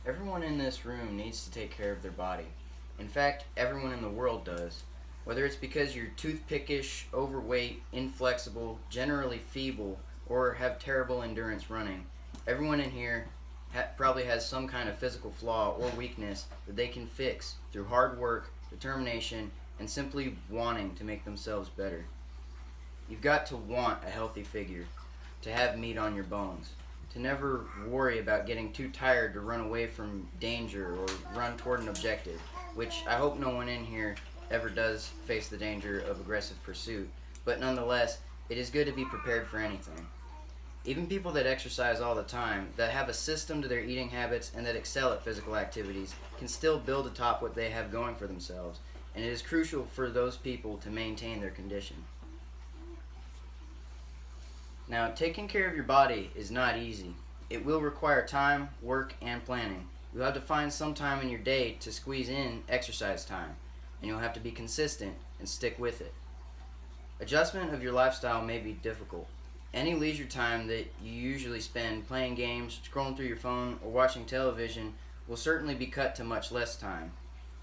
Everyone in this room needs to take care of their body. In fact, everyone in the world does. Whether it's because you're toothpickish, overweight, inflexible, generally feeble, or have terrible endurance running, everyone in here probably has some kind of physical flaw or weakness that they can fix through hard work, determination, and simply wanting to make themselves better. You've got to want a healthy figure, to have meat on your bones, to never worry about getting too tired to run away from danger or run toward an objective, which I hope no one in here ever does face the danger of aggressive pursuit, but nonetheless, it is good to be prepared for anything. Even people that exercise all the time, that have a system to their eating habits, and that excel at physical activities, can still build atop what they have going for themselves, and it is crucial for those people to maintain their condition. Now, taking care of your body is not easy. It will require time, work, and planning. You'll have to find some time in your day to squeeze in exercise time, and you'll have to be consistent and stick with it. Adjustment of your lifestyle may be difficult. Any leisure time that you usually spend playing games, scrolling through your phone, or watching television will certainly be cut to much less time,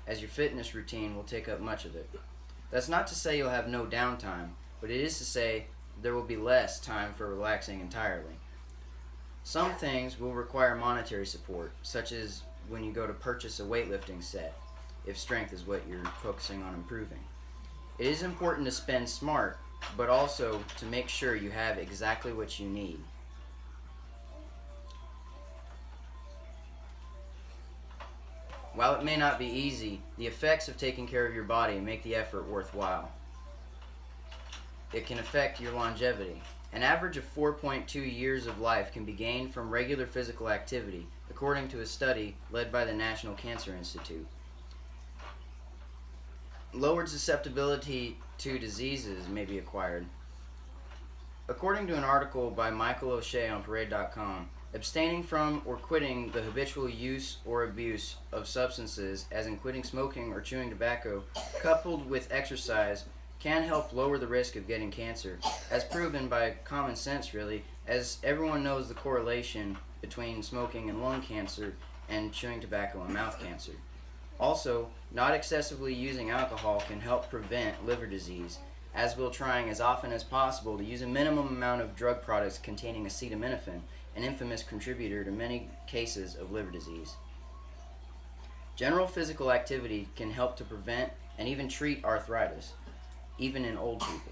as your fitness routine will take up much of it. That's not to say you'll have no downtime, but it is to say there will be less time for relaxing entirely. Some things will require monetary support, such as when you go to purchase a weightlifting set, if strength is what you're focusing on improving. It is important to spend smart, but also to make sure you have exactly what you need. While it may not be easy, the effects of taking care of your body make the effort worthwhile. It can affect your longevity. An average of 4.2 years of life can be gained from regular physical activity, according to a study led by the National Cancer Institute. Lowered susceptibility to diseases may be acquired. According to an article by Michael O'Shea on Parade.com, abstaining from or quitting the habitual use or abuse of substances, as in quitting smoking or chewing tobacco, coupled with exercise, can help lower the risk of getting cancer, as proven by common sense really, as everyone knows the correlation between smoking and lung cancer and chewing tobacco and mouth cancer. Also, not excessively using alcohol can help prevent liver disease, as will trying as often as possible to use a minimum amount of drug products containing acetaminophen, an infamous contributor to many cases of liver disease. General physical activity can help to prevent and even treat arthritis, even in old people.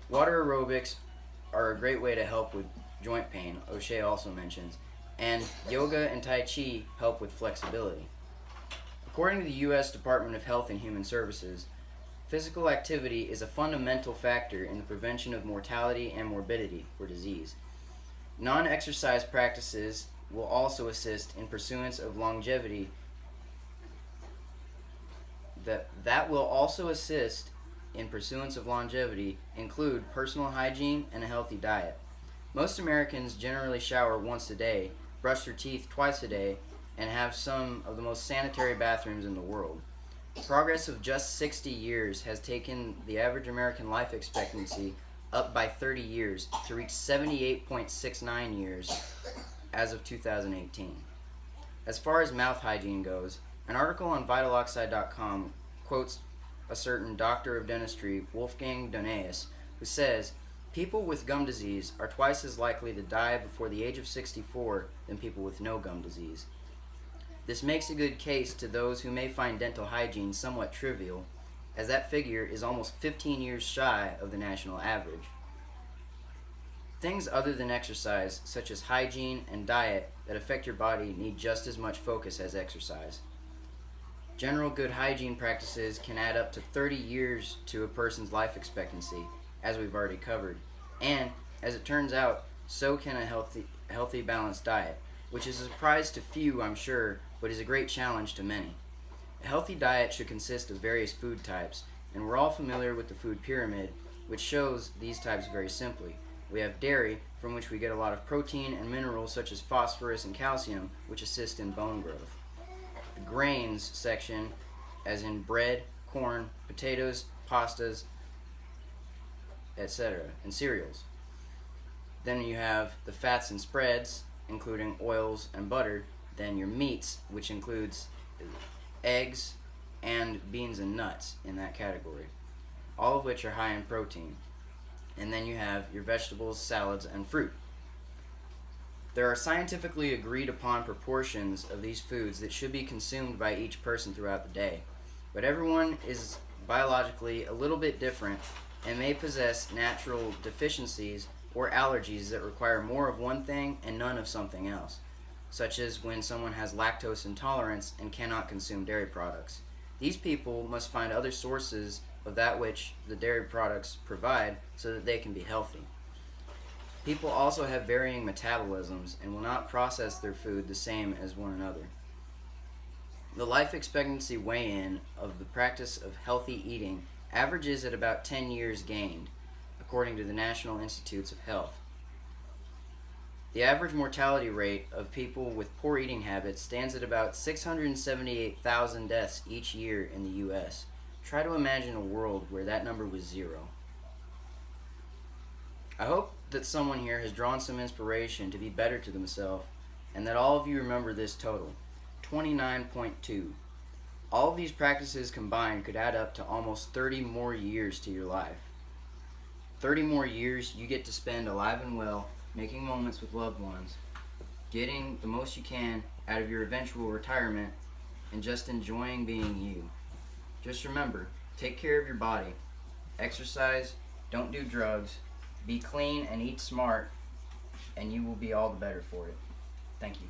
Water aerobics are a great way to help with joint pain, O'Shea also mentions, and yoga and Tai Chi help with flexibility. According to the U.S. Department of Health and Human Services, physical activity is a fundamental factor in the prevention of mortality and morbidity or disease. Non-exercise practices will also assist in pursuance of longevity that will also assist in pursuance of longevity include personal hygiene and a healthy diet. Most Americans generally shower once a day, brush their teeth twice a day, and have some of the most sanitary bathrooms in the world. Progress of just 60 years has taken the average American life expectancy up by 30 years to reach 78.69 years as of 2018. As far as mouth hygiene goes, an article on vitaloxide.com quotes a certain doctor of dentistry, Wolfgang Donaeus, who says, "People with gum disease are twice as likely to die before the age of 64 than people with no gum disease." This makes a good case to those who may find dental hygiene somewhat trivial, as that figure is almost 15 years shy of the national average. Things other than exercise, such as hygiene and diet, that affect your body need just as much focus as exercise. General good hygiene practices can add up to 30 years to a person's life expectancy, as we've already covered. And, as it turns out, so can a healthy balanced diet, which is a surprise to few, I'm sure, but is a great challenge to many. A healthy diet should consist of various food types, and we're all familiar with the food pyramid, which shows these types very simply. We have dairy, from which we get a lot of protein and minerals such as phosphorus and calcium, which assist in bone growth. The grains section, as in bread, corn, potatoes, pastas, etc., and cereals. Then you have the fats and spreads, including oils and butter, than your meats, which includes eggs and beans and nuts in that category, all of which are high in protein. And then you have your vegetables, salads, and fruit. There are scientifically agreed upon proportions of these foods that should be consumed by each person throughout the day, but everyone is biologically a little bit different and may possess natural deficiencies or allergies that require more of one thing and none of something else, such as when someone has lactose intolerance and cannot consume dairy products. These people must find other sources of that which the dairy products provide so that they can be healthy. People also have varying metabolisms and will not process their food the same as one another. The life expectancy weigh-in of the practice of healthy eating averages at about 10 years gained, according to the National Institutes of Health. The average mortality rate of people with poor eating habits stands at about 678,000 deaths each year in the U.S. Try to imagine a world where that number was zero. I hope that someone here has drawn some inspiration to be better to themselves, and that all of you remember this total, 29.2. All of these practices combined could add up to almost 30 more years to your life. 30 more years you get to spend alive and well, making moments with loved ones, getting the most you can out of your eventual retirement, and just enjoying being you. Just remember, take care of your body, exercise, don't do drugs, be clean and eat smart, and you will be all the better for it. Thank you.